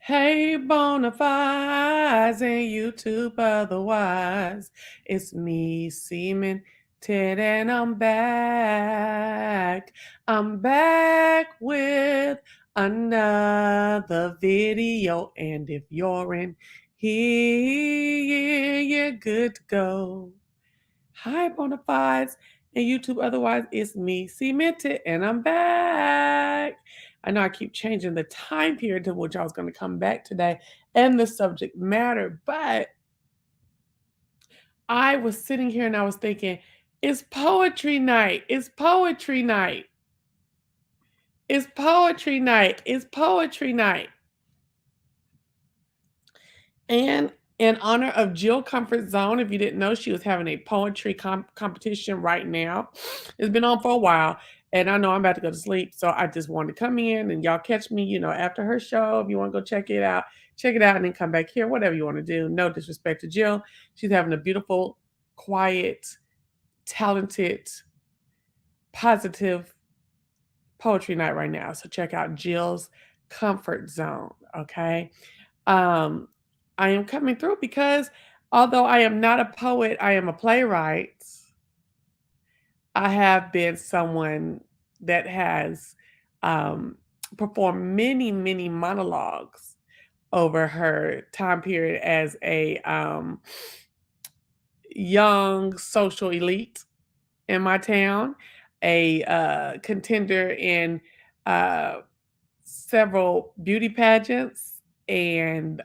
Hey, Bonafides and YouTube otherwise. It's me, Seaman Ted, and I'm back. I'm back with another video. And if you're in here, you're good to go. Hi, Bonafides and YouTube. Otherwise, it's me, Cemented, and I'm back. I know I keep changing the time period to which I was going to come back today and the subject matter, but I was sitting here and I was thinking, it's poetry night. It's poetry night. It's poetry night. It's poetry night. And in honor of Jill Comfort Zone, if you didn't know, she was having a poetry competition right now. It's been on for a while, and I know I'm about to go to sleep, so I just wanted to come in and y'all catch me, after her show. If you want to go check it out, and then come back here, whatever you want to do. No disrespect to Jill. She's having a beautiful, quiet, talented, positive poetry night right now. So check out Jill's Comfort Zone, okay? Um, I am coming through because although I am not a poet, I am a playwright. I have been someone that has um, performed many, many monologues over her time period as a young social elite in my town, a contender in uh, several beauty pageants and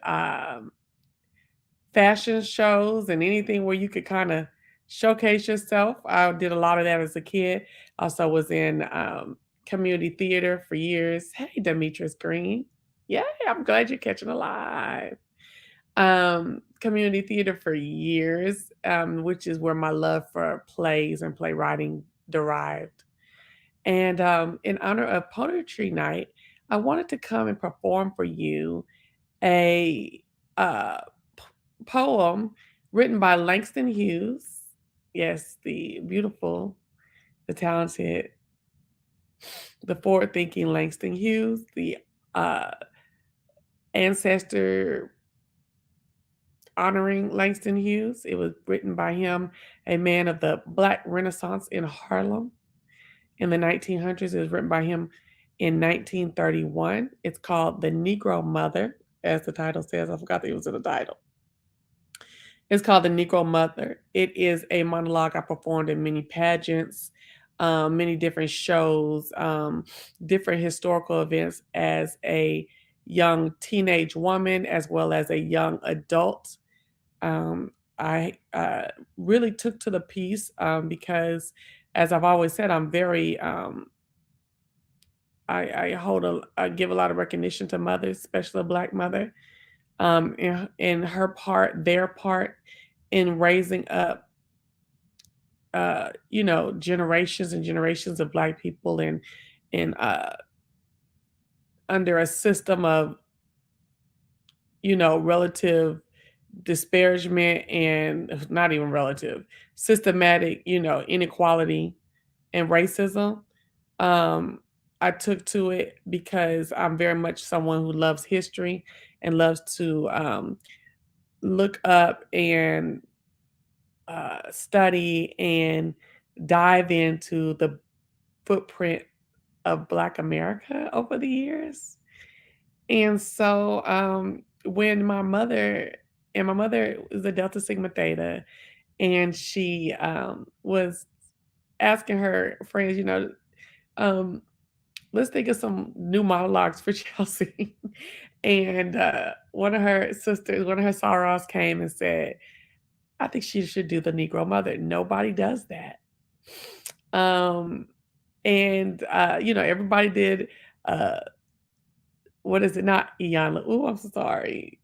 fashion shows and anything where you could kind of showcase yourself. I did a lot of that as a kid. Also was in community theater for years. Hey, Demetrius Green. Yeah, I'm glad you're catching alive. Community theater for years, which is where my love for plays and playwriting derived. And in honor of Poetry Night, I wanted to come and perform for you a uh, poem written by Langston Hughes. Yes, the beautiful, the talented, the forward thinking Langston Hughes, the uh, ancestor honoring Langston Hughes. It was written by him, a man of the Black Renaissance in Harlem in the 1900s. It was written by him in 1931. It's called The Negro Mother, as the title says. I forgot that it was in the title. It's called The Negro Mother. It is a monologue I performed in many pageants, many different shows, different historical events as a young teenage woman as well as a young adult. I really took to the piece because, as I've always said, I'm very I give a lot of recognition to mothers, especially a Black mother, in her part, their part in raising up, generations and generations of Black people in under a system of, relative disparagement and not even relative, systematic, inequality and racism. Um, I took to it because I'm very much someone who loves history and loves to look up and study and dive into the footprint of Black America over the years. And so when my mother is a Delta Sigma Theta, and she was asking her friends, um, let's think of some new monologues for Chelsea. And one of her sorors came and said, I think she should do the Negro Mother. Nobody does that. Um, and everybody did what is it? Not Iyanla. Oh, I'm so sorry.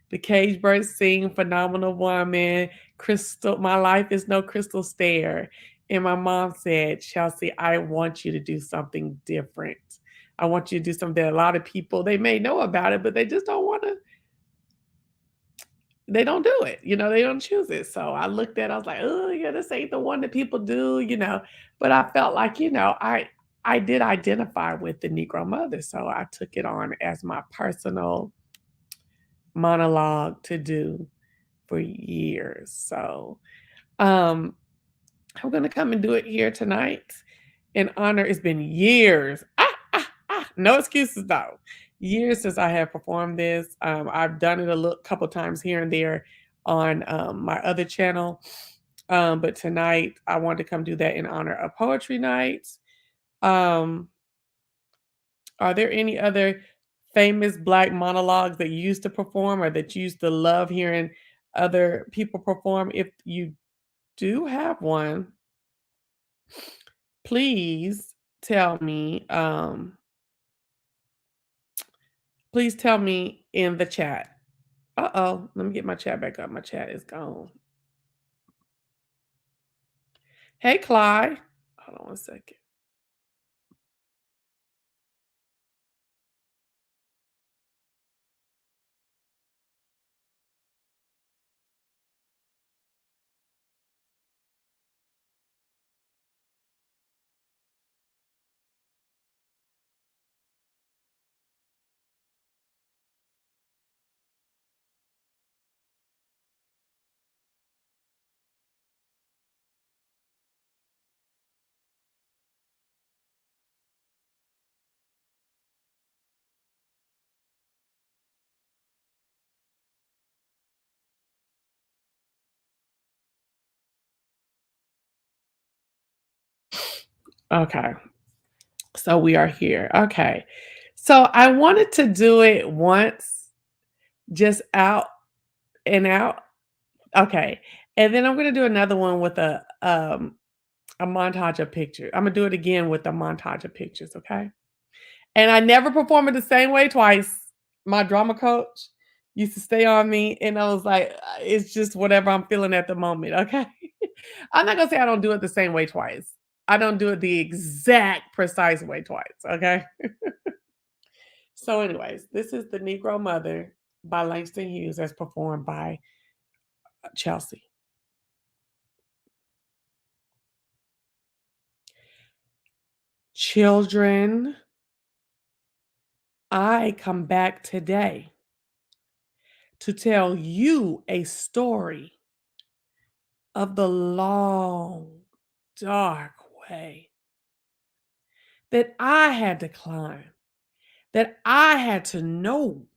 The Cage Bird Sing, Phenomenal Woman, Crystal, My Life is No Crystal Stair. And my mom said, Chelsea, I want you to do something different. I want you to do something that a lot of people, they may know about it, but they just don't want to, they don't do it. They don't choose it. So I looked at it, I was like, oh, yeah, this ain't the one that people do. But I felt like, I did identify with the Negro mother, so I took it on as my personal monologue to do for years. So, um, I'm gonna come and do it here tonight in honor. It's been years. No excuses though. Years since I have performed this. I've done it a little couple times here and there on my other channel. But tonight I wanted to come do that in honor of poetry night. Um, are there any other famous Black monologues that you used to perform or that you used to love hearing other people perform? If you do have one, please tell me. Please tell me in the chat. Uh-oh, let me get my chat back up. My chat is gone. Hey, Clyde. Hold on one second. Okay, so we are here. Okay, so I wanted to do it once, just out and out. Okay, and then I'm gonna do another one with a montage of pictures. I'm gonna do it again with a montage of pictures. Okay. And I never perform it the same way twice. My drama coach used to stay on me, and I was like, it's just whatever I'm feeling at the moment, okay? I'm not gonna say I don't do it the same way twice. I don't do it the exact precise way twice, okay? So, anyways, this is The Negro Mother by Langston Hughes as performed by Chelsea. Children, I come back today to tell you a story of the long, dark way that I had to climb, that I had to know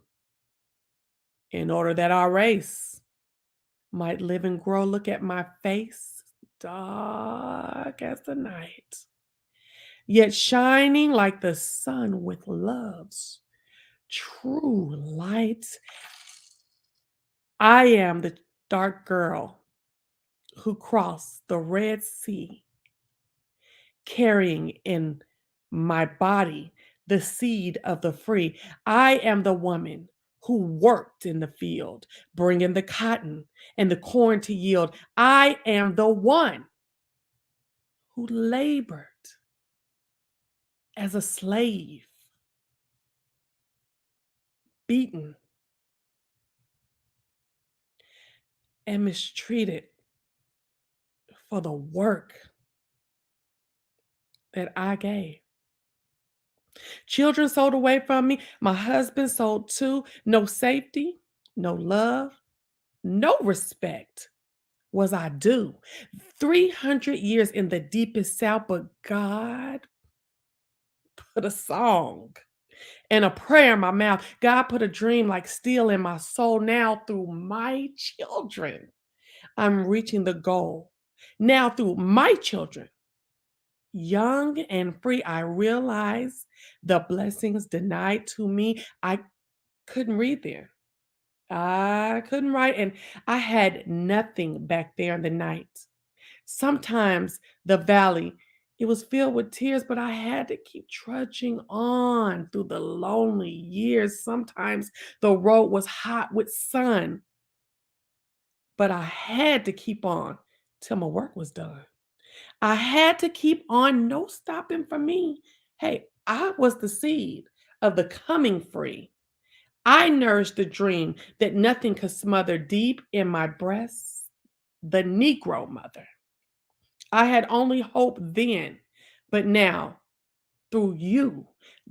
in order that our race might live and grow. Look at my face, dark as the night, yet shining like the sun with love's true light. I am the dark girl who crossed the Red Sea carrying in my body the seed of the free. I am the woman who worked in the field, bringing the cotton and the corn to yield. I am the one who labored as a slave, beaten and mistreated for the work that I gave. Children sold away from me. My husband sold too. No safety, no love, no respect was I due. 300 years in the deepest South, but God put a song and a prayer in my mouth. God put a dream like steel in my soul. Now, through my children, I'm reaching the goal. Now, through my children, young and free, I realize the blessings denied to me. I couldn't read then. I couldn't write, and I had nothing back there in the night. Sometimes the valley, it was filled with tears, but I had to keep trudging on through the lonely years. Sometimes the road was hot with sun, but I had to keep on till my work was done. I had to keep on, no stopping for me. Hey, I was the seed of the coming free. I nourished the dream that nothing could smother deep in my breast, the Negro mother. I had only hope then, but now through you,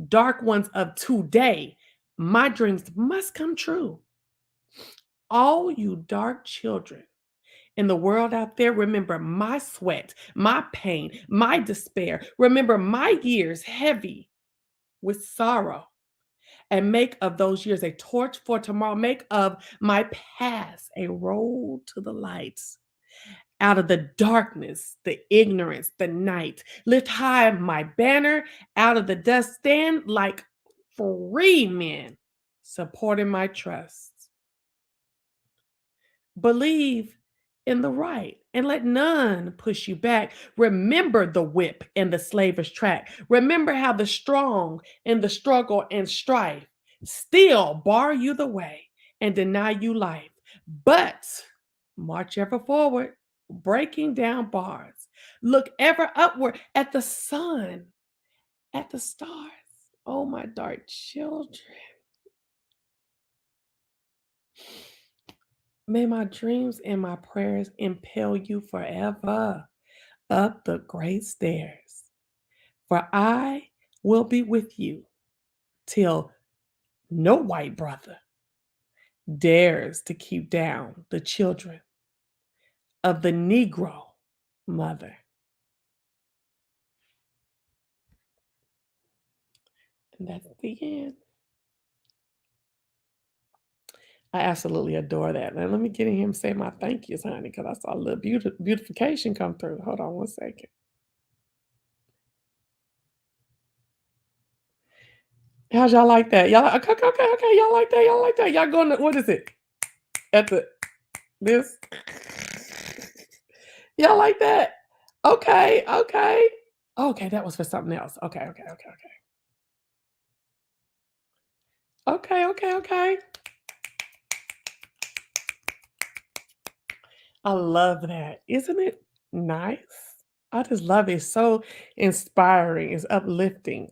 dark ones of today. My dreams must come true. All you dark children in the world out there, remember my sweat, my pain, my despair. Remember my years heavy with sorrow, and make of those years a torch for tomorrow. Make of my past a road to the lights. Out of the darkness, the ignorance, the night. Lift high my banner out of the dust. Stand like free men, supporting my trust. Believe in the right and let none push you back. Remember the whip and the slaver's track. Remember how the strong in the struggle and strife still bar you the way and deny you life. But march ever forward, breaking down bars. Look ever upward at the sun, at the stars. Oh, my dark children. May my dreams and my prayers impel you forever up the great stairs. For I will be with you till no white brother dares to keep down the children of the Negro mother. And that's the end. I absolutely adore that. Now let me get in here and say my thank yous, honey, because I saw a little beautification come through. Hold on one second. How's y'all like that? Y'all okay, okay, okay, okay. Y'all like that? Y'all like that? Y'all going to what is it? At the this? Y'all like that? Okay, okay. Okay, that was for something else. Okay, okay, okay, okay. Okay, okay, okay. I love that. Isn't it nice? I just love it. It's so inspiring. It's uplifting.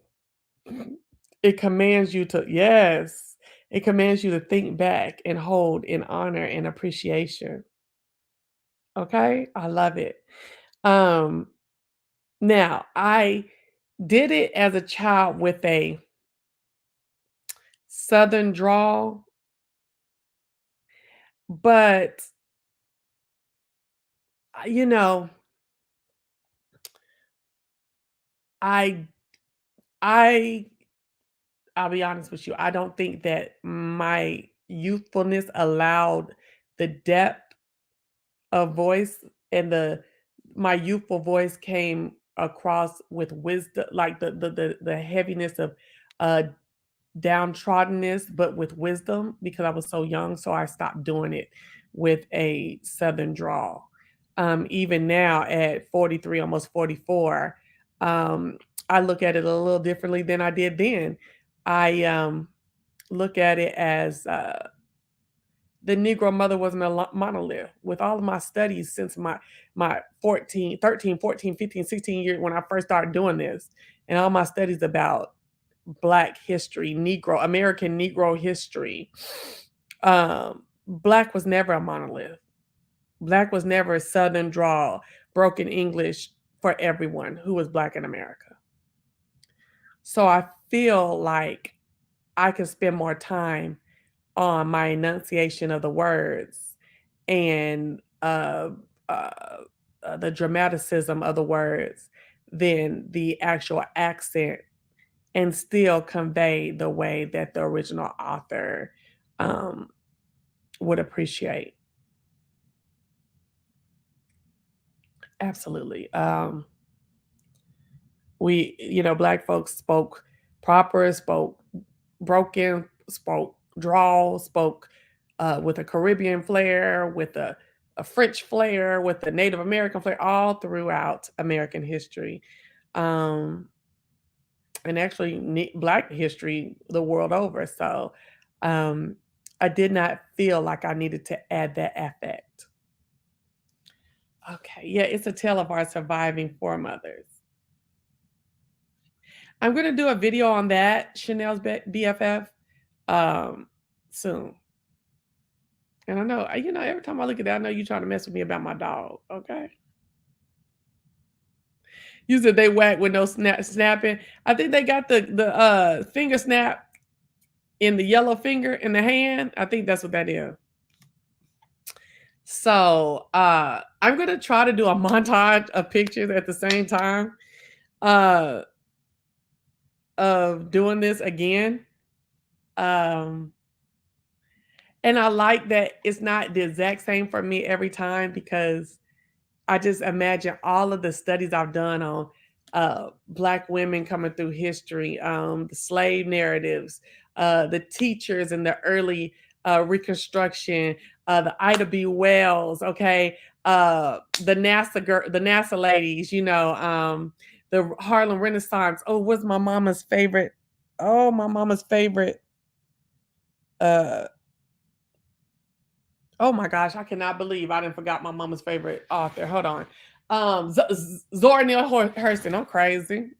It commands you to, yes, it commands you to think back and hold in honor and appreciation. Okay? I love it. Um, Now I did it as a child with a southern drawl, but you know, I I I'll be honest with you, I don't think that my youthfulness allowed the depth of voice, and the my youthful voice came across with wisdom, like the heaviness of uh downtroddenness, but with wisdom because I was so young. So I stopped doing it with a southern drawl. Even now at 43, almost 44, um, I look at it a little differently than I did then. I look at it as the Negro mother wasn't a monolith. With all of my studies since my 14, 13, 14, 15, 16 years when I first started doing this, and all my studies about Black history, Negro, American Negro history, Black was never a monolith. Black was never a Southern drawl, broken English for everyone who was Black in America. So I feel like I could spend more time on my enunciation of the words and the dramaticism of the words than the actual accent, and still convey the way that the original author um, would appreciate. Absolutely. Black folks spoke proper, spoke broken, spoke drawl, spoke with a Caribbean flair, with a French flair, with a Native American flair, all throughout American history. Um, and actually Black history the world over. So um, I did not feel like I needed to add that affect. Okay, yeah, it's a tale of our surviving foremothers. I'm gonna do a video on that, Chanel's BFF, um, soon. And I know, every time I look at that, I know you're trying to mess with me about my dog. Okay. You said they whack with no snapping. I think they got the finger snap in the yellow finger in the hand. I think that's what that is. So I'm gonna try to do a montage of pictures at the same time uh of doing this again. Um and I like that it's not the exact same for me every time because I just imagine all of the studies I've done on Black women coming through history, the slave narratives, the teachers in the early Reconstruction, the Ida B. Wells, okay, the NASA ladies, the Harlem Renaissance. Oh, what's my mama's favorite? Oh, my mama's favorite. Uh, Oh my gosh, I cannot believe I didn't forgot my mama's favorite author. Hold on. Zora Neale Hurston. I'm crazy.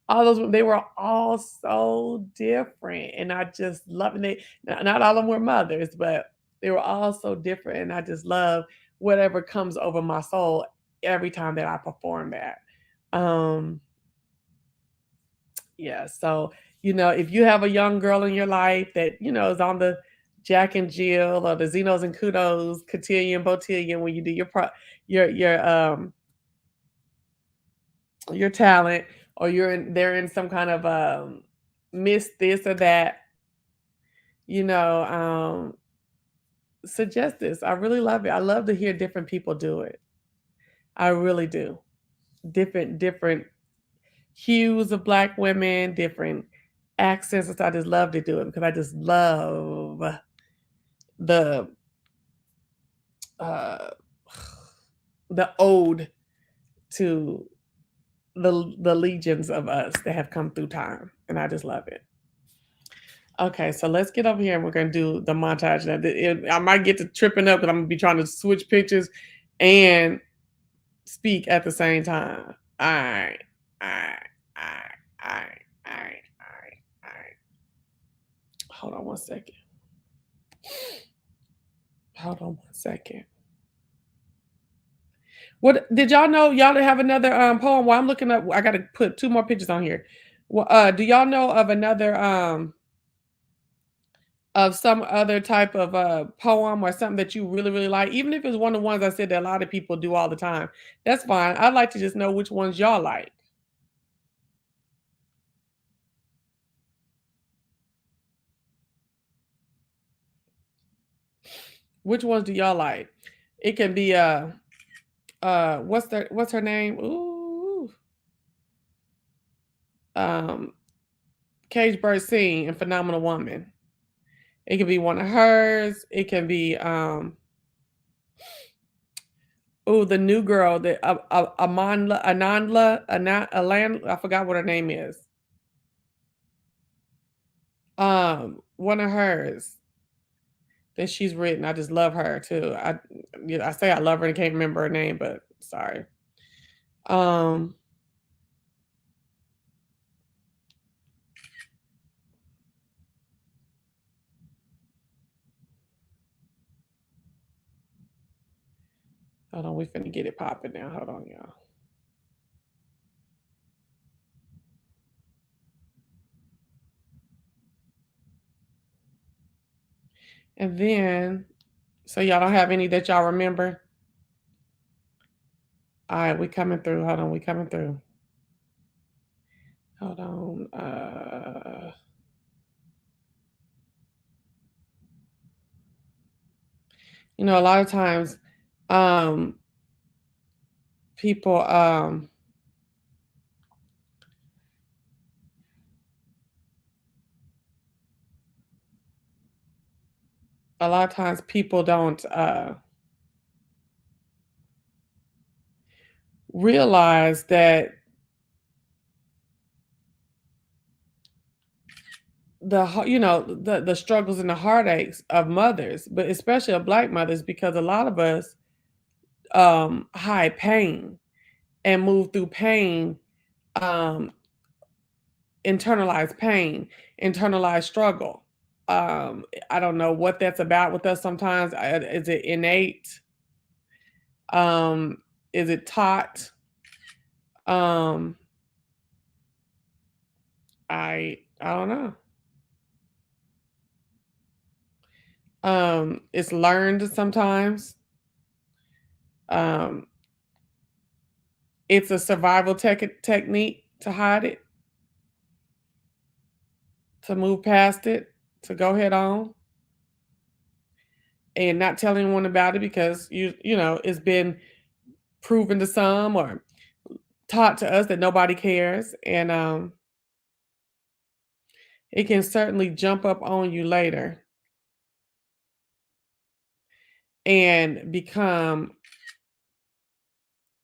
All those they were all so different, and I just love it. Not all of them were mothers, but they were all so different, and I just love whatever comes over my soul every time that I perform that. Um, yeah, so, if you have a young girl in your life that, is on the Jack and Jill or the Zenos and Kudos, cotillion, botillion, when you do your your talent, or they're in some kind of miss this or that, you know, um, suggest this. I really love it. I love to hear different people do it. I really do. Different hues of Black women, different accents. I just love to do it because I just love the uh the ode to the legions of us that have come through time, and I just love it. Okay, so let's get over here and we're gonna do the montage. Now, I might get to tripping up because I'm gonna be trying to switch pictures and speak at the same time. All right, all right, all right, all right, all right, all right, all right. Hold on one second. Hold on one second. What did y'all know? Y'all have another poem? While I'm looking up, I got to put two more pictures on here. Do y'all know of another of some other type of poem or something that you really really like? Even if it's one of the ones I said that a lot of people do all the time, that's fine. I'd like to just know which ones y'all like. Which ones do y'all like? It can be what's her name? Ooh, um, Cage Bird Sing and Phenomenal Woman. It could be one of hers. It can be oh, the new girl, the Alan, I forgot what her name is. One of hers that she's written. I just love her too. I say I love her and can't remember her name, but sorry. Um, Hold on, we finna get it popping now. Hold on, y'all. And then, so y'all don't have any that y'all remember? All right, we coming through. Hold on, we coming through. Hold on. A lot of times, um, people, a lot of times people don't realize that the struggles and the heartaches of mothers, but especially of Black mothers, because a lot of us hide pain and move through pain, um, internalized pain, internalized struggle. I don't know what that's about with us sometimes. Is it innate? Um, is it taught? Um, I don't know. It's learned sometimes. Um, it's a survival technique to hide it, to move past it, to go head on, and not tell anyone about it because you know it's been proven to some or taught to us that nobody cares, and it can certainly jump up on you later and become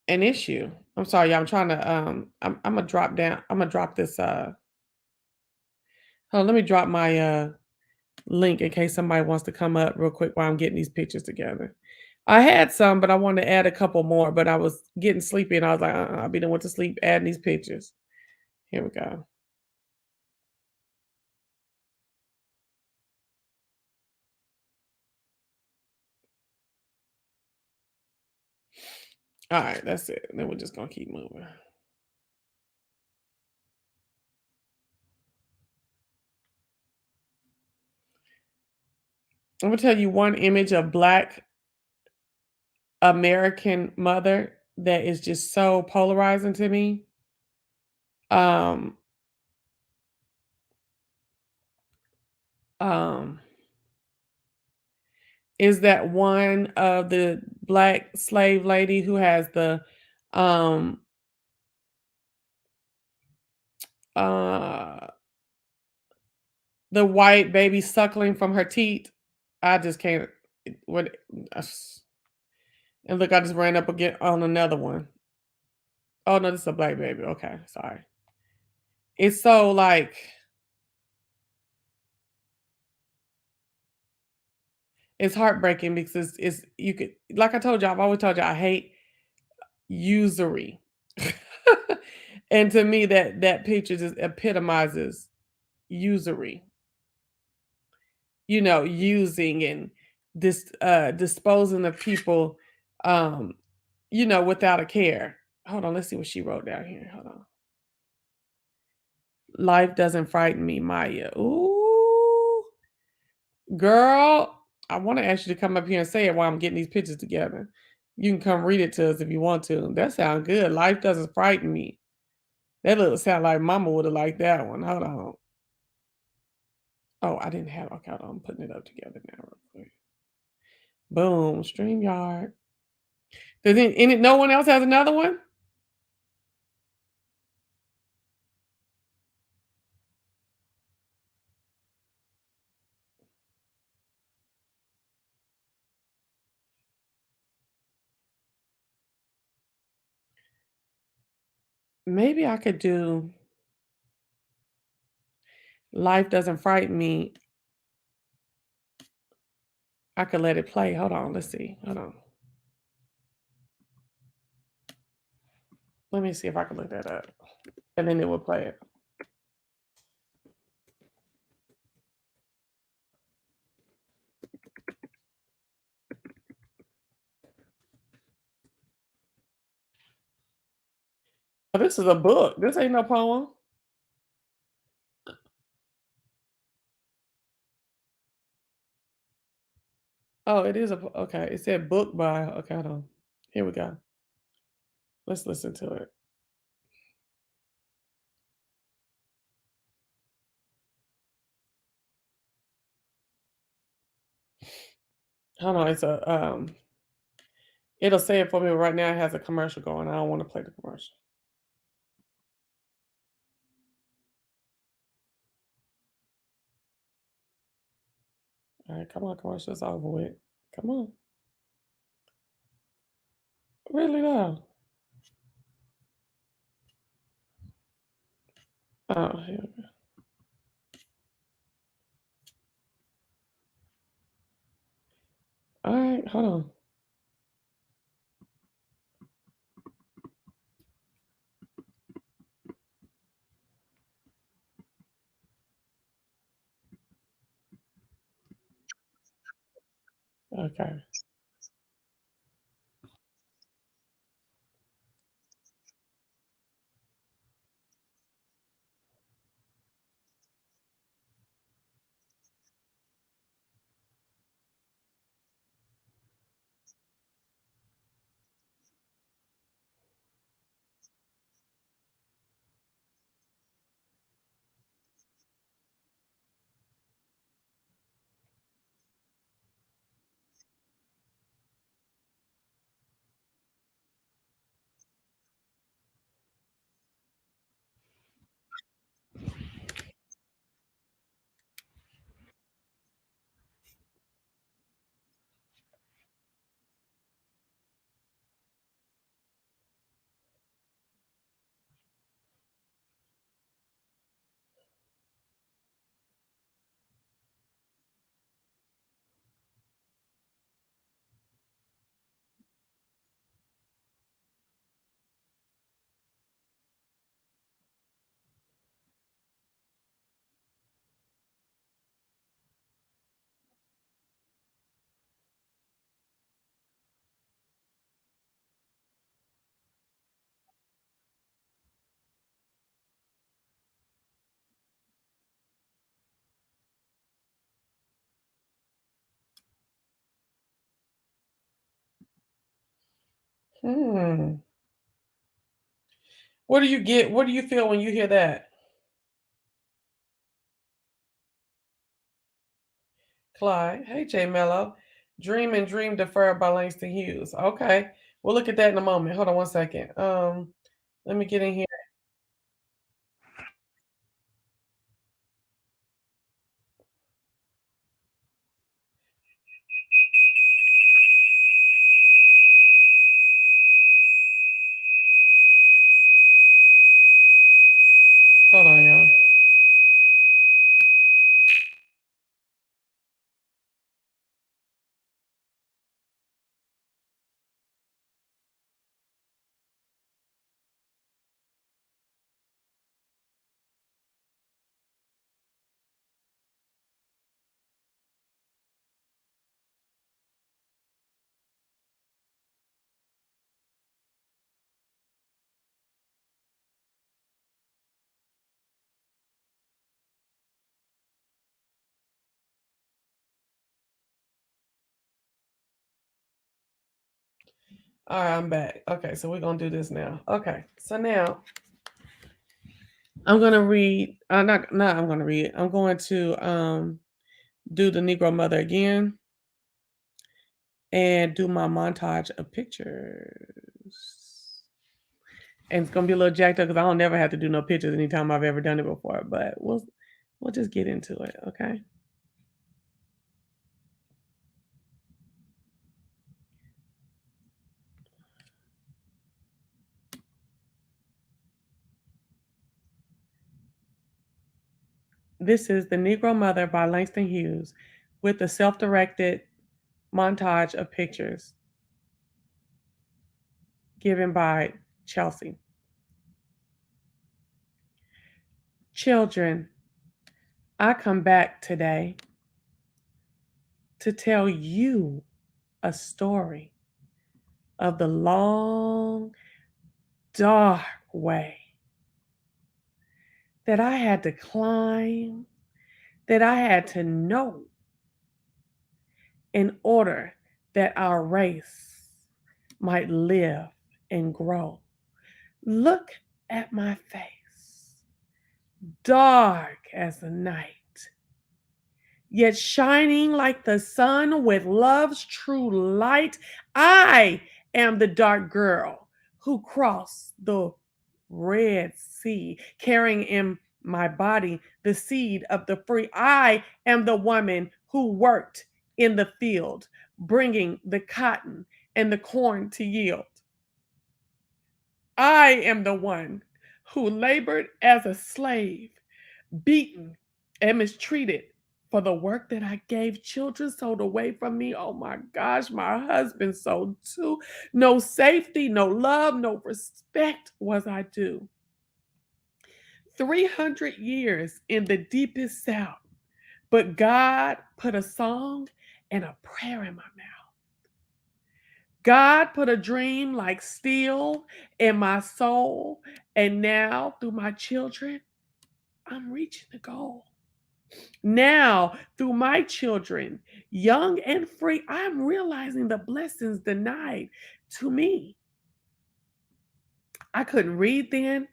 an issue. I'm sorry, y'all. I'm trying to I'm gonna drop down. I'm gonna drop this hold on, let me drop my link in case somebody wants to come up real quick while I'm getting these pictures together. I had some, but I wanted to add a couple more, but I was getting sleepy and I was like, I'll be done went to sleep adding these pictures. Here we go. All right, that's it. Then we're just gonna keep moving. I'm gonna tell you one image of Black American mother that is just so polarizing to me. Um, um, is that one of the Black slave lady who has um uh the white baby suckling from her teat. I just can't. What? And look, I just ran up again on another one. Oh no, this is a Black baby. Okay, sorry. It's so like it's heartbreaking because it's you could like I told you, I've always told you I hate usury. And to me that picture just epitomizes usury. You know, using and disposing of people um without a care. Hold on, let's see what she wrote down here. Hold on. Life doesn't frighten me, Maya. Ooh, girl, I want to ask you to come up here and say it while I'm getting these pictures together. You can come read it to us if you want to. That sounds good. Life doesn't frighten me. That little sound like Mama would have liked that one. Hold on. Oh, I didn't have. Okay, hold on. I'm putting it up together now, real quick. Boom, Streamyard. No one else has another one? Maybe I could do Life Doesn't Frighten Me. I could let it play. Hold on. Let's see. Hold on. Let me see if I can look that up. And then it will play it. Oh, this is a book. This ain't no poem. Oh, it is okay. It said book by. Okay, hold on. Here we go. Let's listen to it. Hold on. It'll say it for me. But right now, it has a commercial going. I don't want to play the commercial. All right, come on, commercial's over with. Come on. Really though. Oh, here we go. All right, hold on. Okay. Hmm. What do you get? What do you feel when you hear that? Clyde. Hey, J Mello. Dream and Dream Deferred by Langston Hughes. Okay. We'll look at that in a moment. Hold on one second. Let me get in here. Hold on, y'all. All right, I'm back. Okay, so we're gonna do this now. Okay, so now I'm gonna read. Not. I'm gonna read. I'm going to do the Negro Mother again and do my montage of pictures. And it's gonna be a little jacked up because I don't never have to do no pictures anytime I've ever done it before. But we'll just get into it. Okay. This is The Negro Mother by Langston Hughes with the self-directed montage of pictures given by Chelsea. Children, I come back today to tell you a story of the long, dark way that I had to climb, that I had to know in order that our race might live and grow. Look at my face, dark as the night, yet shining like the sun with love's true light. I am the dark girl who crossed the Red Sea, carrying in my body the seed of the free. I am the woman who worked in the field, bringing the cotton and the corn to yield. I am the one who labored as a slave, beaten and mistreated for the work that I gave. Children sold away from me. Oh my gosh, my husband sold too. No safety, no love, no respect was I due. 300 years in the deepest South, but God put a song and a prayer in my mouth. God put a dream like steel in my soul, and now through my children, I'm reaching the goal. Now, through my children, young and free, I'm realizing the blessings denied to me. I couldn't read then,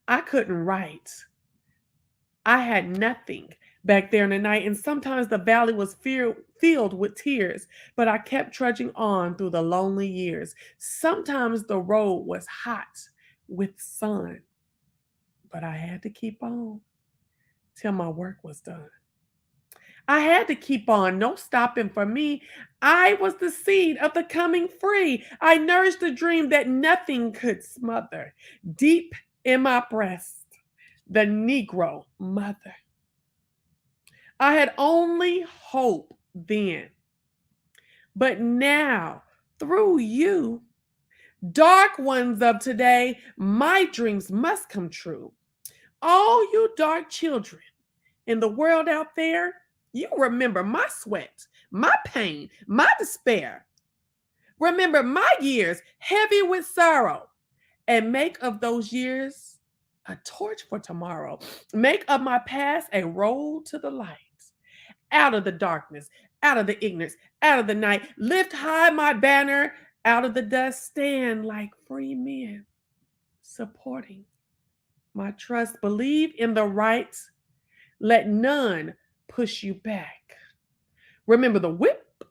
I couldn't write. I had nothing back there in the night, and sometimes the valley was filled with tears, but I kept trudging on through the lonely years. Sometimes the road was hot with sun, but I had to keep on till my work was done. I had to keep on, no stopping for me. I was the seed of the coming free. I nourished a dream that nothing could smother. Deep in my breast, the Negro mother. I had only hope then. But now, through you, dark ones of today, my dreams must come true. All you dark children in the world out there, you remember my sweat, my pain, my despair. Remember my years heavy with sorrow, and make of those years a torch for tomorrow. Make of my past a road to the light. Out of the darkness, out of the ignorance, out of the night. Lift high my banner Out of the dust stand like free men, supporting my trust. Believe in the right. Let none push you back. Remember the whip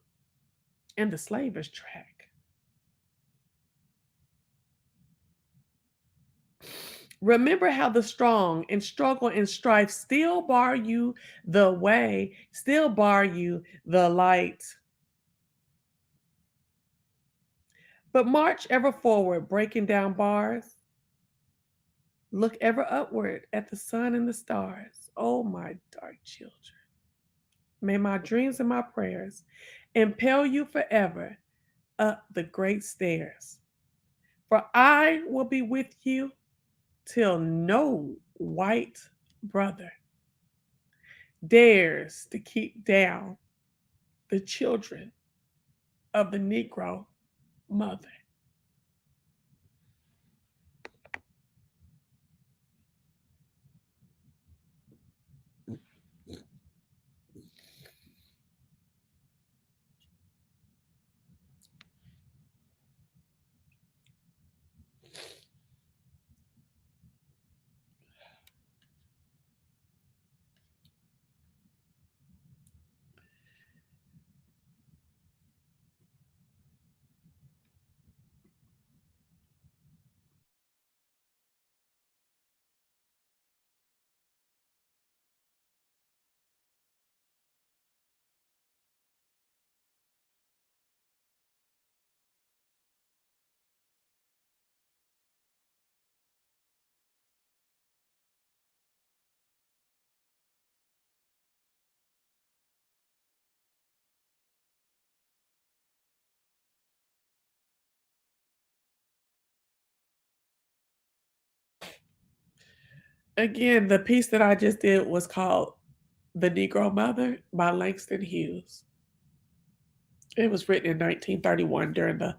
and the slaver's track. Remember how the strong in struggle and strife still bar you the way, still bar you the light. But march ever forward, breaking down bars. Look ever upward at the sun and the stars. Oh, my dark children. May my dreams and my prayers impel you forever up the great stairs. For I will be with you till no white brother dares to keep down the children of the Negro mother. Again, the piece that I just did was called The Negro Mother by Langston Hughes. It was written in 1931 during the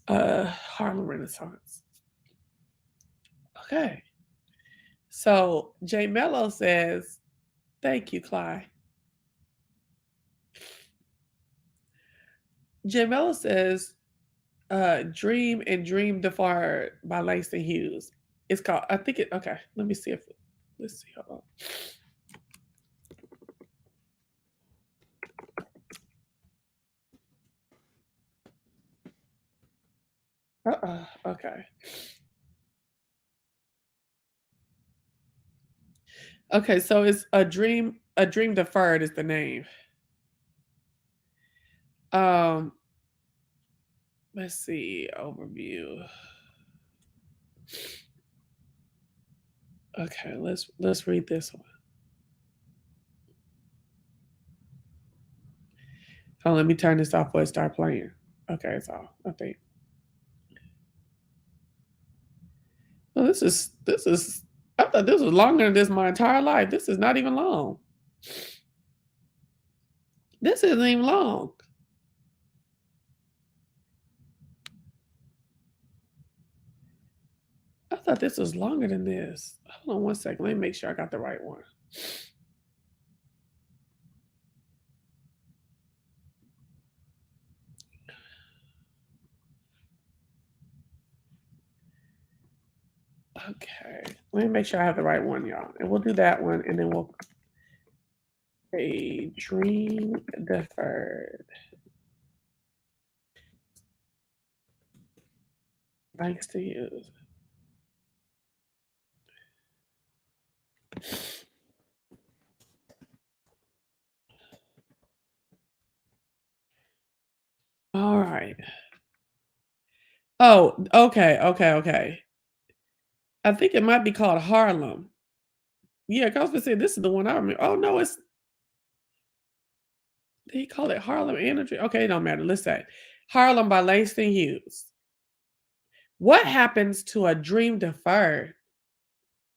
Harlem Renaissance. Okay. So J Mello says, thank you, Clyde. J Mello says, Dream and Dream Deferred by Langston Hughes. It's called, I think it, okay, let me see if, let's see, hold on. Okay. Okay, so it's a Dream Deferred is the name. Um, let's see, overview. Okay, let's read this one. Oh, let me turn this off before it start playing. Okay, it's off, I think. Well, this is I thought this was longer than this my entire life. This is not even long. This isn't even long. I thought this was longer than this. Hold on one second. Let me make sure I got the right one. Okay. Let me make sure I have the right one, y'all. And we'll do that one and then we'll a dream deferred. Thanks to you. All right. Oh, okay. I think it might be called Harlem. Yeah, 'cause I was gonna say this is the one I remember. Oh no, it's they call it Harlem Energy. Okay, it don't matter. Let's say Harlem by Langston Hughes. What happens to a dream deferred?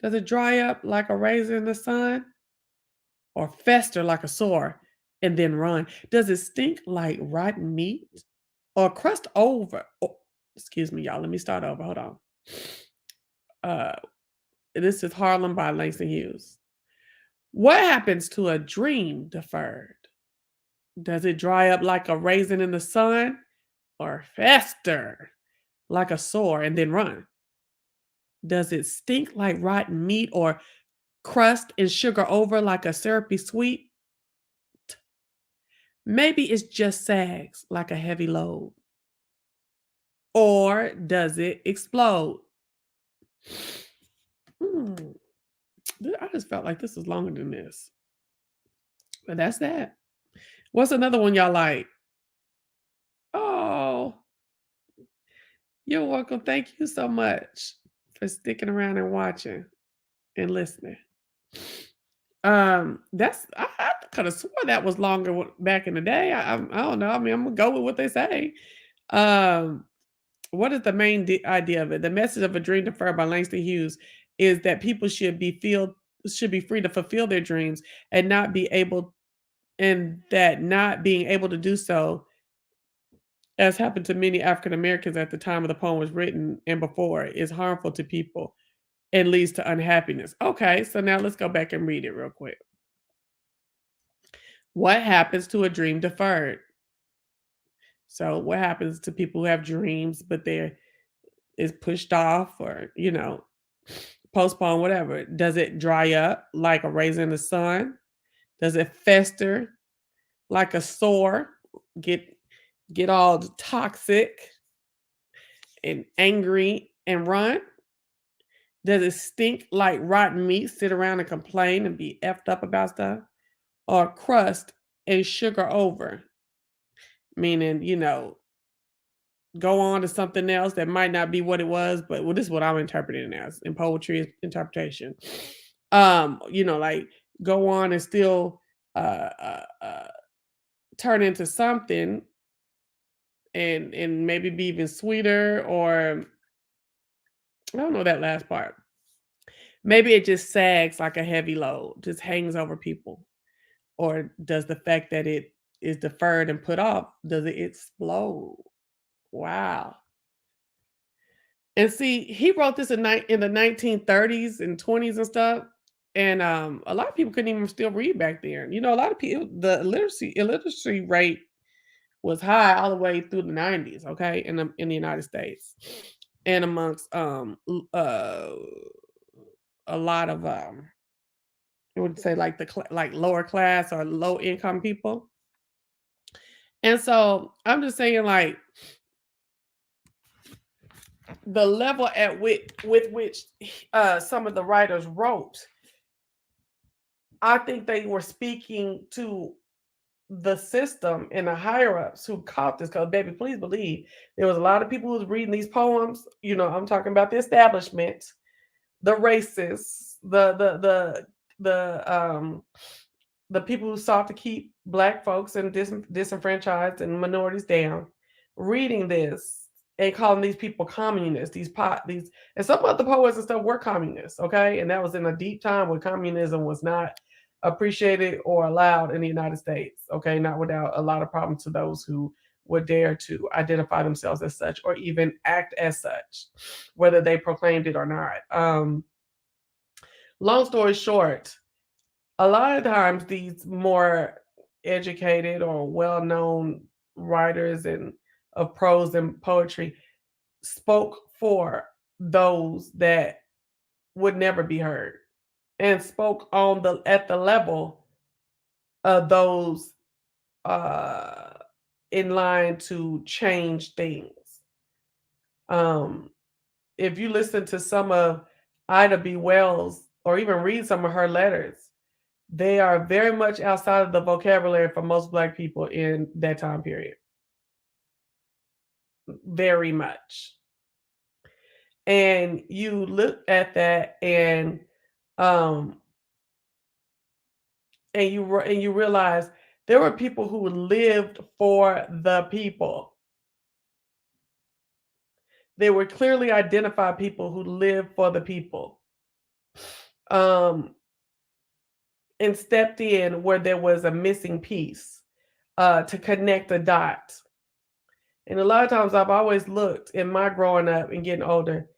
Does it dry up like a raisin in the sun or fester like a sore and then run? Does it stink like rotten meat or crust over? Oh, excuse me, y'all. Let me start over. Hold on. Uh, this is Harlem by Langston Hughes. What happens to a dream deferred? Does it dry up like a raisin in the sun or fester like a sore and then run? Does it stink like rotten meat or crust and sugar over like a syrupy sweet? Maybe it's just sags like a heavy load. Or does it explode? Hmm. I just felt like this was longer than this. But that's that. What's another one y'all like? Oh, you're welcome. Thank you so much for sticking around and watching and listening. That's I could have swore that was longer back in the day. I don't know. I mean, I'm gonna go with what they say. Um, what is the main idea of it? The message of a dream deferred by Langston Hughes is that people should be free to fulfill their dreams and not be able and that not being able to do so, as happened to many African Americans at the time of the poem was written and before, is harmful to people and leads to unhappiness. Okay, so now let's go back and read it real quick. What happens to a dream deferred? So what happens to people who have dreams but they're is pushed off or postponed, whatever? Does it dry up like a raisin in the sun? Does it fester like a sore? Get get all toxic and angry and run? Does it stink like rotten meat, sit around and complain and be effed up about stuff? Or crust and sugar over, meaning, go on to something else that might not be what it was, but well, this is what I'm interpreting it as in poetry interpretation. Like go on and still turn into something and maybe be even sweeter, or I don't know that last part. Maybe it just sags like a heavy load, just hangs over people. Or does the fact that it is deferred and put off, does it explode? Wow. And see, he wrote this in the 1930s and 20s and stuff. And a lot of people couldn't even still read back then. A lot of people, the illiteracy rate was high all the way through the 90s, okay, in the United States. And amongst a lot of I would say like like lower class or low income people. And so I'm just saying, like, the level at with which some of the writers wrote, I think they were speaking to the system and the higher ups who caught this. Because, baby, please believe there was a lot of people who was reading these poems. I'm talking about the establishment, the racists, the people who sought to keep black folks and disenfranchised and minorities down, reading this and calling these people communists, these and some of the poets and stuff were communists, okay? And that was in a deep time when communism was not appreciated or allowed in the United States, okay? Not without a lot of problems to those who would dare to identify themselves as such or even act as such, whether they proclaimed it or not. Long story short, a lot of times these more educated or well-known writers and of prose and poetry spoke for those that would never be heard and spoke on the at the level of those uh in line to change things. Um if you listen to some of Ida B. Wells or even read some of her letters, they are very much outside of the vocabulary for most Black people in that time period. Very much. And you look at that um and you realize there were people who lived for the people. They were clearly identified people who lived for the people. Um and stepped in where there was a missing piece to connect the dots. And a lot of times I've always looked in my growing up and getting older,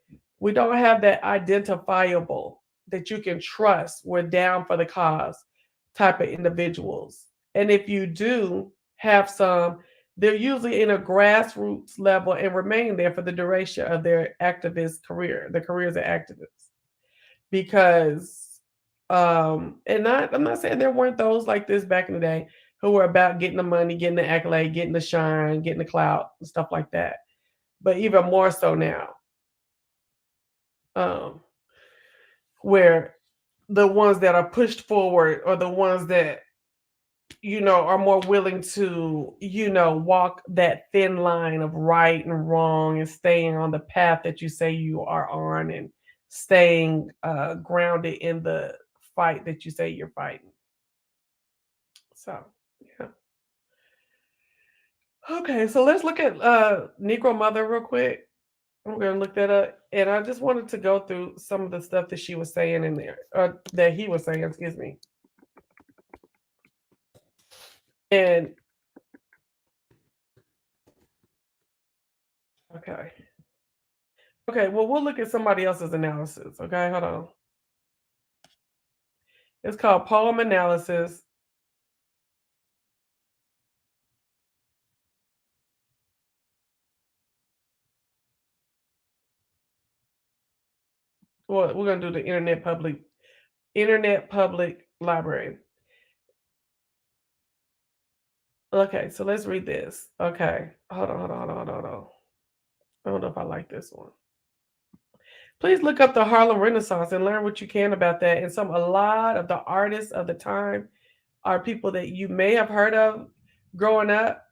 we don't have that identifiable that you can trust. We're down for the cause type of individuals. And if you do have some, They're usually in a grassroots level and remain there for the duration of their activist career, the careers of activists. Because and not I'm not saying there weren't those like this back in the day who were about getting the money, getting the accolade, getting the shine, getting the clout, and stuff like that. But even more so now, um, where the ones that are pushed forward or the ones that are more willing to, walk that thin line of right and wrong and staying on the path that you say you are on and staying grounded in the fight that you say you're fighting. So, yeah. Okay, so let's look at Negro Mother real quick. I'm going to look that up. And I just wanted to go through some of the stuff that she was saying in there, or that he was saying, excuse me. And, okay. Okay, well, we'll look at somebody else's analysis. Okay, hold on. It's called poem analysis. Well, we're gonna do the Internet Public Library. Okay, so let's read this. Okay, hold on. I don't know if I like this one. Please look up the Harlem Renaissance and learn what you can about that. And a lot of the artists of the time are people that you may have heard of growing up,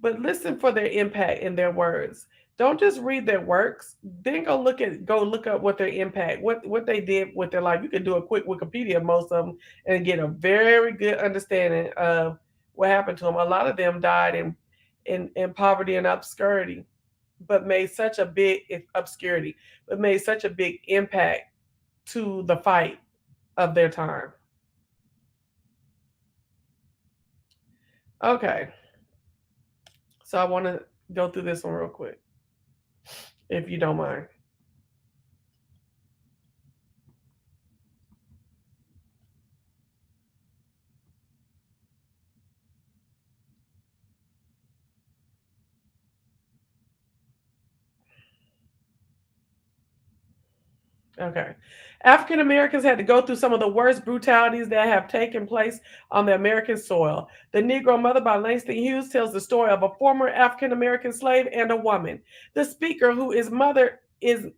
but listen for their impact in their words. Don't just read their works, then go look up what their impact, what they did with their life. You can do a quick Wikipedia of most of them and get a very good understanding of what happened to them. A lot of them died in poverty and obscurity, but made such a big obscurity, but made such a big impact to the fight of their time. Okay, so I want to go through this one real quick, if you don't mind. Okay. African Americans had to go through some of the worst brutalities that have taken place on the American soil. The Negro Mother by Langston Hughes tells the story of a former African American slave and a woman. The speaker who is mother is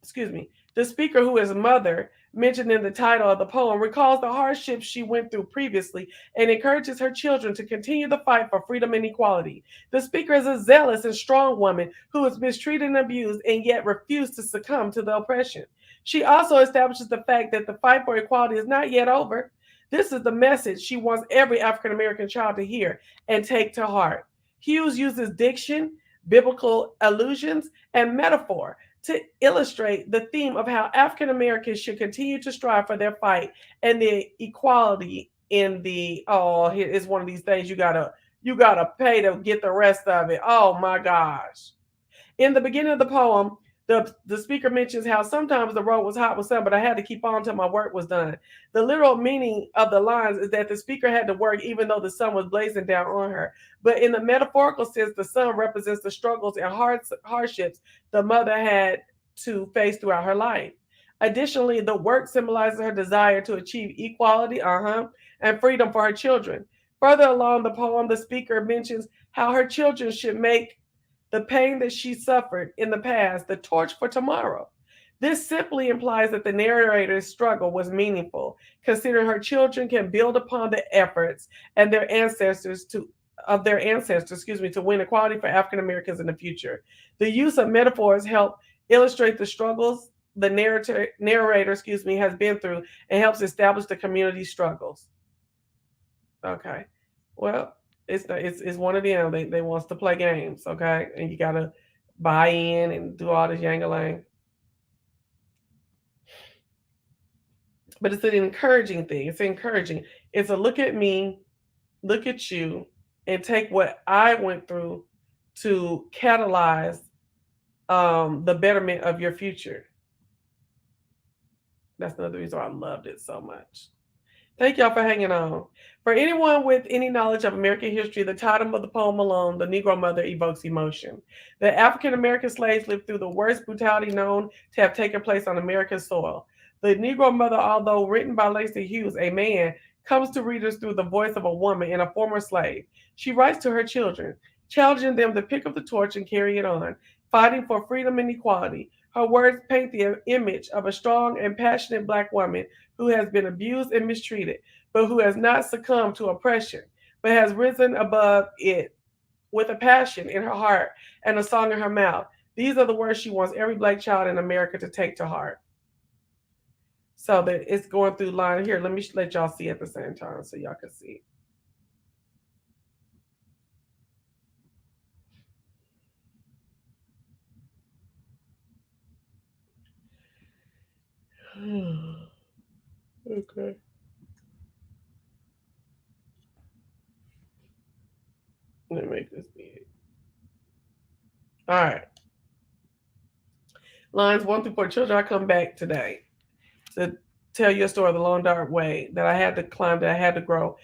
excuse me, the speaker who is mother, mentioned in the title of the poem, recalls the hardships she went through previously and encourages her children to continue the fight for freedom and equality. The speaker is a zealous and strong woman who was mistreated and abused and yet refused to succumb to the oppression. She also establishes the fact that the fight for equality is not yet over. This is the message she wants every African American child to hear and take to heart. Hughes uses diction, biblical allusions, and metaphor to illustrate the theme of how African Americans should continue to strive for their fight and the equality in the here is one of these things you gotta pay to get the rest of it. Oh my gosh. In the beginning of the poem, the speaker mentions how sometimes the road was hot with sun, but I had to keep on until my work was done. The literal meaning of the lines is that the speaker had to work even though the sun was blazing down on her. But in the metaphorical sense, the sun represents the struggles and hardships the mother had to face throughout her life. Additionally, the work symbolizes her desire to achieve equality, and freedom for her children. Further along the poem, the speaker mentions how her children should make the pain that she suffered in the past, the torch for tomorrow. This simply implies that the narrator's struggle was meaningful, considering her children can build upon the efforts and their ancestors, to win equality for African Americans in the future. The use of metaphors help illustrate the struggles the narrator, has been through and helps establish the community's struggles. Okay. Well, it's one of them. They wants to play games, okay? And you gotta buy in and do all this yangalang. But it's an encouraging thing. It's encouraging. It's a look at me, look at you, and take what I went through to catalyze the betterment of your future. That's another reason why I loved it so much. Thank y'all for hanging on. For anyone with any knowledge of American history, the title of the poem alone, The Negro Mother, evokes emotion. The African American slaves lived through the worst brutality known to have taken place on American soil. The Negro Mother, although written by Langston Hughes, a man, comes to readers through the voice of a woman and a former slave. She writes to her children, challenging them to pick up the torch and carry it on, fighting for freedom and equality. Her words paint the image of a strong and passionate black woman who has been abused and mistreated, but who has not succumbed to oppression, but has risen above it with a passion in her heart and a song in her mouth. These are the words she wants every black child in America to take to heart. So that it's going through line here. Let me let y'all see at the same time so y'all can see. Okay. Let me make this big. All right. Lines 1 through 4. Children, I come back today to tell you a story of the long dark way that I had to climb, that I had to grow,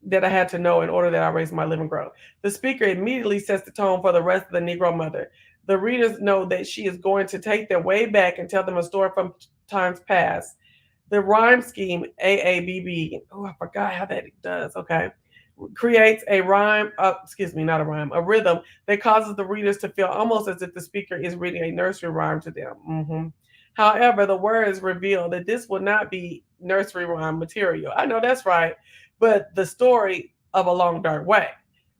that I had to know in order that I raise my living grow. The speaker immediately sets the tone for the rest of the Negro mother. The readers know that she is going to take them way back and tell them a story from times past. The rhyme scheme, AABB, oh, I forgot how that does, okay, creates a rhyme, excuse me, not a rhyme, a rhythm that causes the readers to feel almost as if the speaker is reading a nursery rhyme to them. However, the words reveal that this will not be nursery rhyme material. I know that's right, but the story of a long dark way.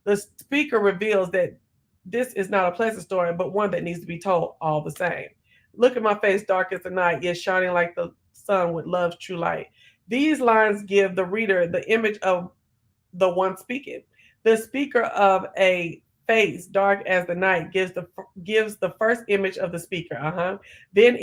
The speaker reveals that this is not a pleasant story, but one that needs to be told all the same. Look at my face, dark as the night, yet shining like the sun with love's true light. These lines give the reader the image of the one speaking. The speaker of a face dark as the night gives the first image of the speaker. Then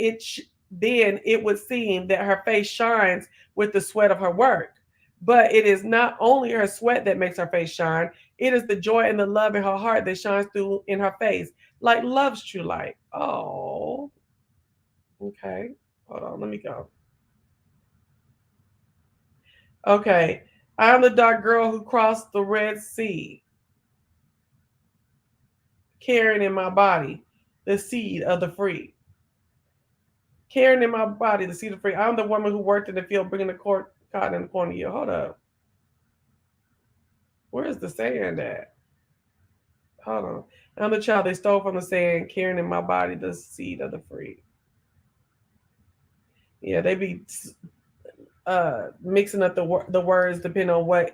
then it would seem that her face shines with the sweat of her work. But it is not only her sweat that makes her face shine, it is the joy and the love in her heart that shines through in her face, like love's true light. Oh, okay. Hold on, let me go. Okay. I am the dark girl who crossed the Red Sea, carrying in my body the seed of the free. Carrying in my body the seed of the free. I'm the woman who worked in the field, bringing the cotton in the corn of the year. Hold up. Where's the sand at? Hold on. I'm the child they stole from the sand, carrying in my body the seed of the free. Yeah, they be mixing up the words depending on what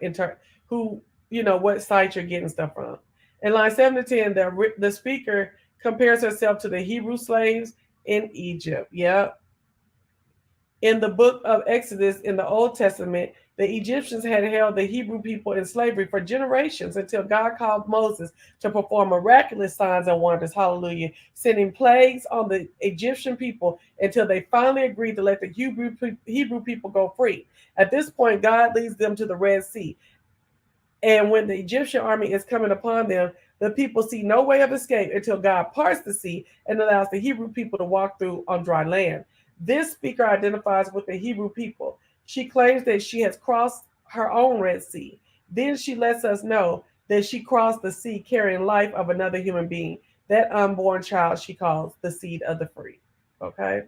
who what site you're getting stuff from. In line 7 to 10, the speaker compares herself to the Hebrew slaves in Egypt. Yep. In the book of Exodus in the Old Testament, the Egyptians had held the Hebrew people in slavery for generations until God called Moses to perform miraculous signs and wonders, hallelujah, sending plagues on the Egyptian people until they finally agreed to let the Hebrew people go free. At this point, God leads them to the Red Sea. And when the Egyptian army is coming upon them, the people see no way of escape until God parts the sea and allows the Hebrew people to walk through on dry land. This speaker identifies with the Hebrew people. She claims that she has crossed her own Red Sea. Then she lets us know that she crossed the sea carrying life of another human being, that unborn child she calls the seed of the free. Okay?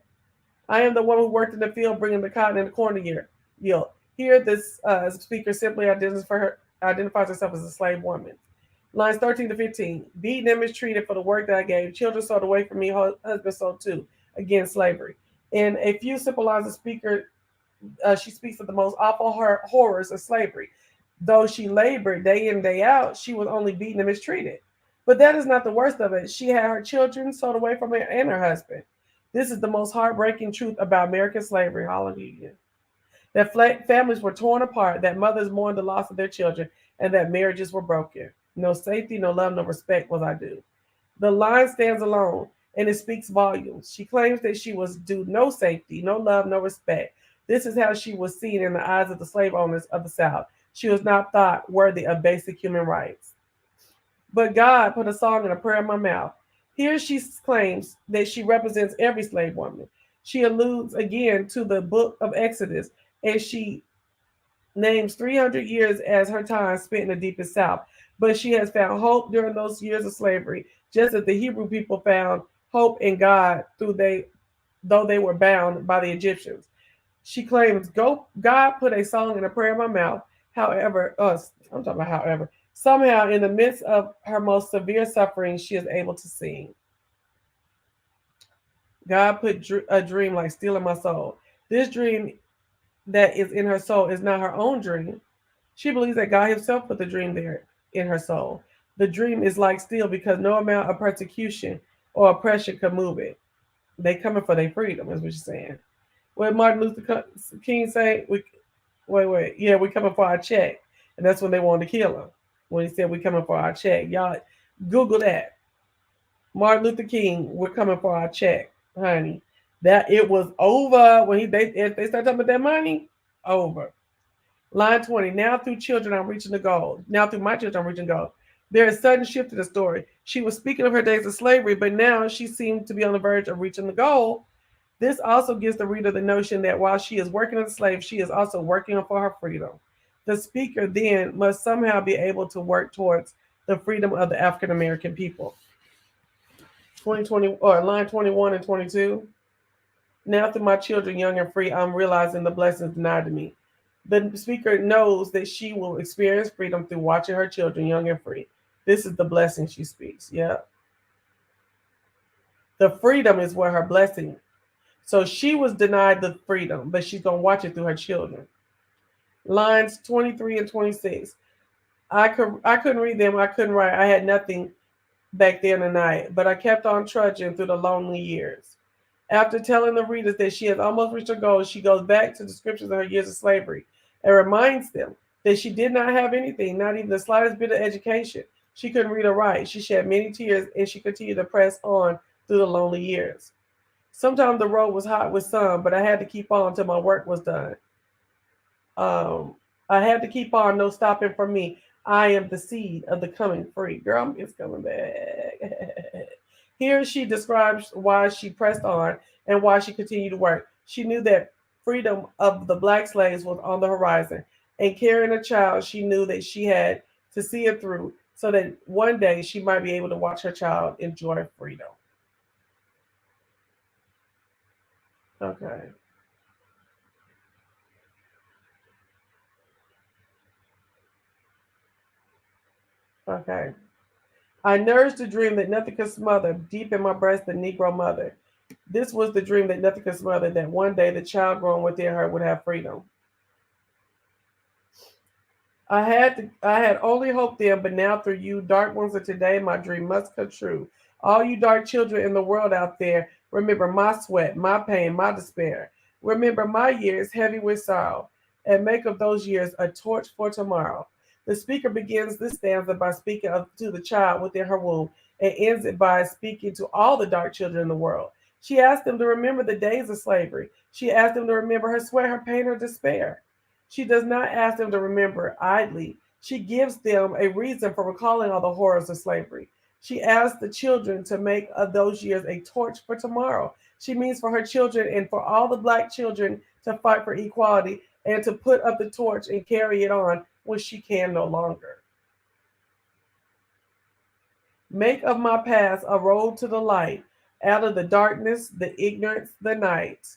I am the one who worked in the field bringing the cotton and the corn yield. Here, this speaker simply identifies herself as a slave woman. Lines 13 to 15. Beaten and mistreated for the work that I gave. Children sold away from me, husband sold too. Again, slavery. In a few simple lines, the speaker, she speaks of the most awful horrors of slavery. Though she labored day in, day out, she was only beaten and mistreated. But that is not the worst of it. She had her children sold away from her and her husband. This is the most heartbreaking truth about American slavery. Hallelujah. That families were torn apart, that mothers mourned the loss of their children, and that marriages were broken. No safety, no love, no respect was I due. The line stands alone, and it speaks volumes. She claims that she was due no safety, no love, no respect. This is how she was seen in the eyes of the slave owners of the South. She was not thought worthy of basic human rights. But God put a song and a prayer in my mouth. Here she claims that she represents every slave woman. She alludes again to the book of Exodus, and she names 300 years as her time spent in the deepest South, but she has found hope during those years of slavery, just as the Hebrew people found hope in God though they were bound by the Egyptians. She claims, God put a song and a prayer in my mouth. However, I'm talking about however, somehow in the midst of her most severe suffering, she is able to sing. God put a dream like steel in my soul. This dream that is in her soul is not her own dream. She believes that God Himself put the dream there in her soul. The dream is like steel because no amount of persecution or oppression could move it. They coming for their freedom, is what she's saying. What Martin Luther King say? Wait. Yeah, we coming for our check. And that's when they wanted to kill him. When he said we coming for our check. Y'all Google that. Martin Luther King, we're coming for our check, honey. That it was over when they start talking about that money, over. Line 20. Now through children, I'm reaching the goal. Now through my children, I'm reaching the goal. There is a sudden shift in the story. She was speaking of her days of slavery, but now she seemed to be on the verge of reaching the goal. This also gives the reader the notion that while she is working as a slave, she is also working for her freedom. The speaker then must somehow be able to work towards the freedom of the African American people. 2020 or line 21 and 22. Now through my children, young and free, I'm realizing the blessings denied to me. The speaker knows that she will experience freedom through watching her children, young and free. This is the blessing she speaks. Yeah. The freedom is where her blessing. So she was denied the freedom, but she's going to watch it through her children. Lines 23 and 26. I couldn't read them. I couldn't write. I had nothing back there in the night, but I kept on trudging through the lonely years. After telling the readers that she has almost reached her goal, she goes back to descriptions of her years of slavery and reminds them that she did not have anything, not even the slightest bit of education. She couldn't read or write. She shed many tears and she continued to press on through the lonely years. Sometimes the road was hot with sun, but I had to keep on till my work was done. Um, I had to keep on, no stopping for me. I am the seed of the coming free. Girl, it's coming back. Here she describes why she pressed on and why she continued to work. She knew that freedom of the black slaves was on the horizon. And carrying a child, she knew that she had to see it through so that one day she might be able to watch her child enjoy freedom. Okay. Okay. I nourished a dream that nothing could smother deep in my breast, the Negro mother. This was the dream that nothing could smother, that one day the child growing within her would have freedom. I had only hoped then, but now through you, dark ones of today, my dream must come true. All you dark children in the world out there, remember my sweat, my pain, my despair. Remember my years heavy with sorrow, and make of those years a torch for tomorrow. The speaker begins this stanza by speaking to the child within her womb and ends it by speaking to all the dark children in the world. She asked them to remember the days of slavery. She asked them to remember her sweat, her pain, her despair. She does not ask them to remember idly. She gives them a reason for recalling all the horrors of slavery. She asks the children to make of those years a torch for tomorrow. She means for her children and for all the black children to fight for equality and to put up the torch and carry it on when she can no longer. Make of my past a road to the light, out of the darkness, the ignorance, the night.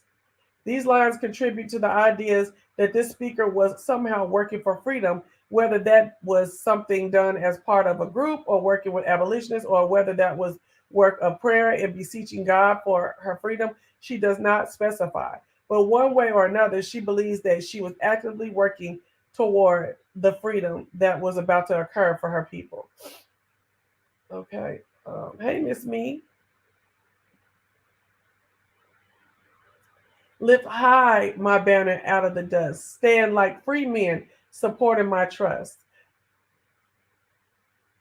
These lines contribute to the ideas that this speaker was somehow working for freedom, whether that was something done as part of a group or working with abolitionists, or whether that was work of prayer and beseeching God for her freedom. She does not specify. But one way or another, she believes that she was actively working toward the freedom that was about to occur for her people. Okay. Hey, Miss Me. Lift high my banner out of the dust. Stand like free men, supporting my trust.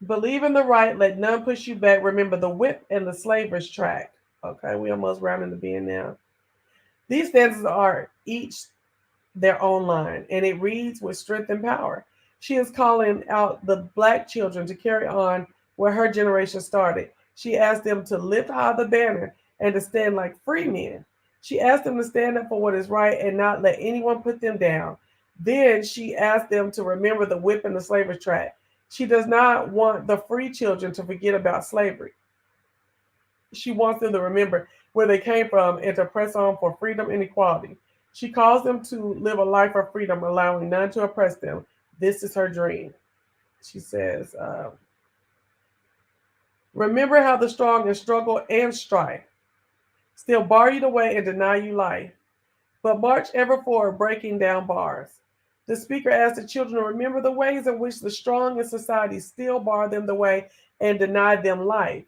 Believe in the right, let none push you back. Remember the whip and the slaver's track. Okay, we almost rounding the bend now. These stanzas are each their own line, and it reads with strength and power. She is calling out the black children to carry on where her generation started. She asked them to lift high the banner and to stand like free men. She asked them to stand up for what is right and not let anyone put them down. Then she asked them to remember the whip and the slaver's track. She does not want the free children to forget about slavery. She wants them to remember where they came from and to press on for freedom and equality. She calls them to live a life of freedom, allowing none to oppress them. This is her dream. She says, remember how the strong in struggle and strife still bar you the way and deny you life, but march ever forward, breaking down bars. The speaker asked the children to remember the ways in which the strong in society still bar them the way and deny them life.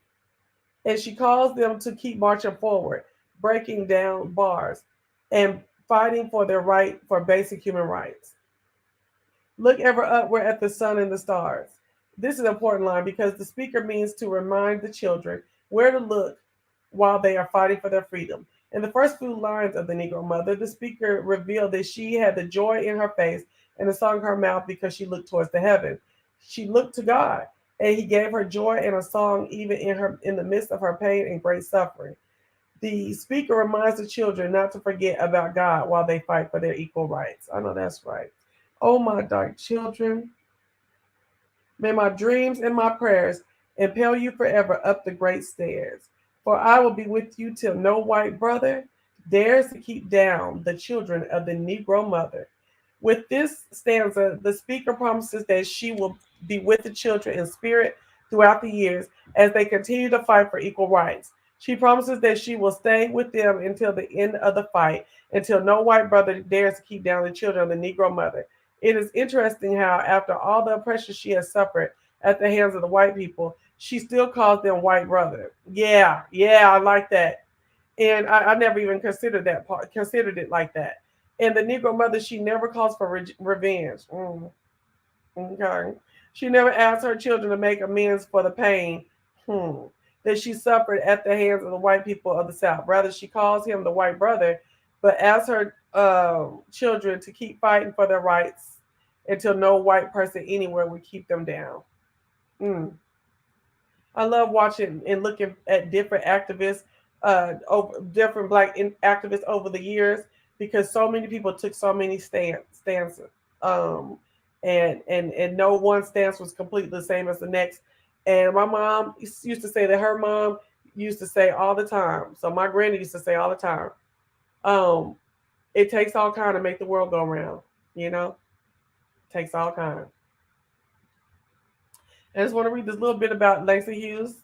And she calls them to keep marching forward, breaking down bars, and fighting for their right for basic human rights. Look ever upward at the sun and the stars. This is an important line because the speaker means to remind the children where to look while they are fighting for their freedom. In the first few lines of the Negro Mother, the speaker revealed that she had the joy in her face and the song in her mouth because she looked towards the heaven. She looked to God, and He gave her joy and a song even in the midst of her pain and great suffering. The speaker reminds the children not to forget about God while they fight for their equal rights. I know that's right. Oh, my dark children, may my dreams and my prayers impel you forever up the great stairs. For I will be with you till no white brother dares to keep down the children of the Negro mother. With this stanza, the speaker promises that she will be with the children in spirit throughout the years as they continue to fight for equal rights. She promises that she will stay with them until the end of the fight, until no white brother dares to keep down the children of the Negro mother. It is interesting how, after all the oppression she has suffered at the hands of the white people, she still calls them white brother. Yeah, yeah, I like that. And I never even considered that part, considered it like that. And the Negro mother, she never calls for revenge. Okay. She never asks her children to make amends for the pain hmm, that she suffered at the hands of the white people of the South. Rather, she calls him the white brother, but asks her children to keep fighting for their rights until no white person anywhere would keep them down. Mm. I love watching and looking at different activists, over different activists over the years because so many people took so many stances, um, and no one stance was completely the same as the next. And my mom used to say that her mom used to say all the time. So my granny used to say all the time, um, it takes all kind to make the world go round. You know, it takes all kind. I just want to read this little bit about Langston Hughes.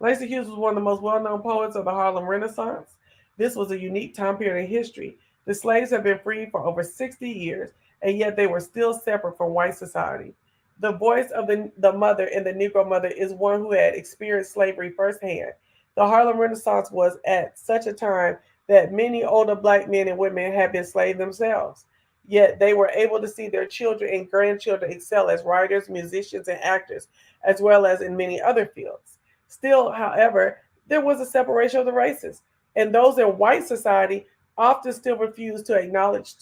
Langston Hughes was one of the most well known poets of the Harlem Renaissance. This was a unique time period in history. The slaves had been freed for over 60 years, and yet they were still separate from white society. The voice of the mother in the Negro mother is one who had experienced slavery firsthand. The Harlem Renaissance was at such a time that many older black men and women had been slaves themselves. Yet they were able to see their children and grandchildren excel as writers, musicians, and actors, as well as in many other fields. Still, however, there was a separation of the races, and those in white society often still refused to acknowledge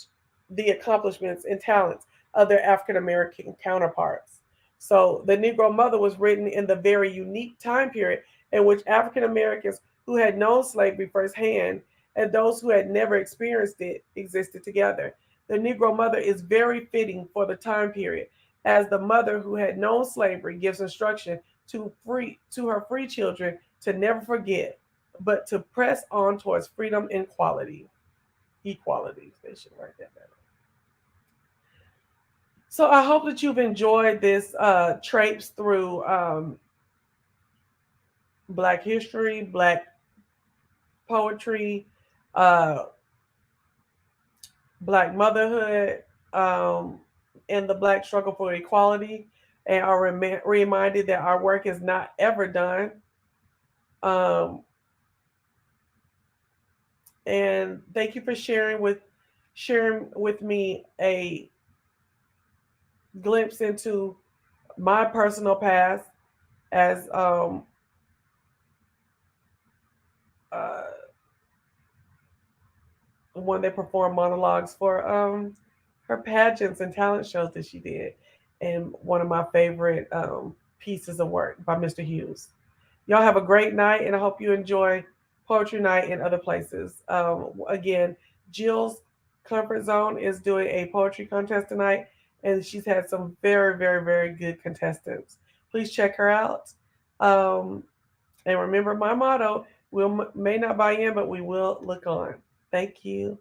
the accomplishments and talents of their African American counterparts. So, the Negro Mother was written in the very unique time period in which African Americans who had known slavery firsthand and those who had never experienced it existed together. The Negro Mother is very fitting for the time period, as the mother who had known slavery gives instruction to her free children to never forget, but to press on towards freedom and equality. Equality. They should write that down. So I hope that you've enjoyed this traipse through Black history, Black poetry, uh, Black motherhood, um, and the Black struggle for equality, and are reminded that our work is not ever done. Um, and thank you for sharing with me a glimpse into my personal past as uh, one that performed monologues for her pageants and talent shows that she did, and one of my favorite pieces of work by Mr. Hughes. Y'all have a great night, and I hope you enjoy Poetry Night in other places. Again, Jill's Comfort Zone is doing a poetry contest tonight, and she's had some very, very, very good contestants. Please check her out. Um, and remember my motto: we may not buy in, but we will look on. Thank you.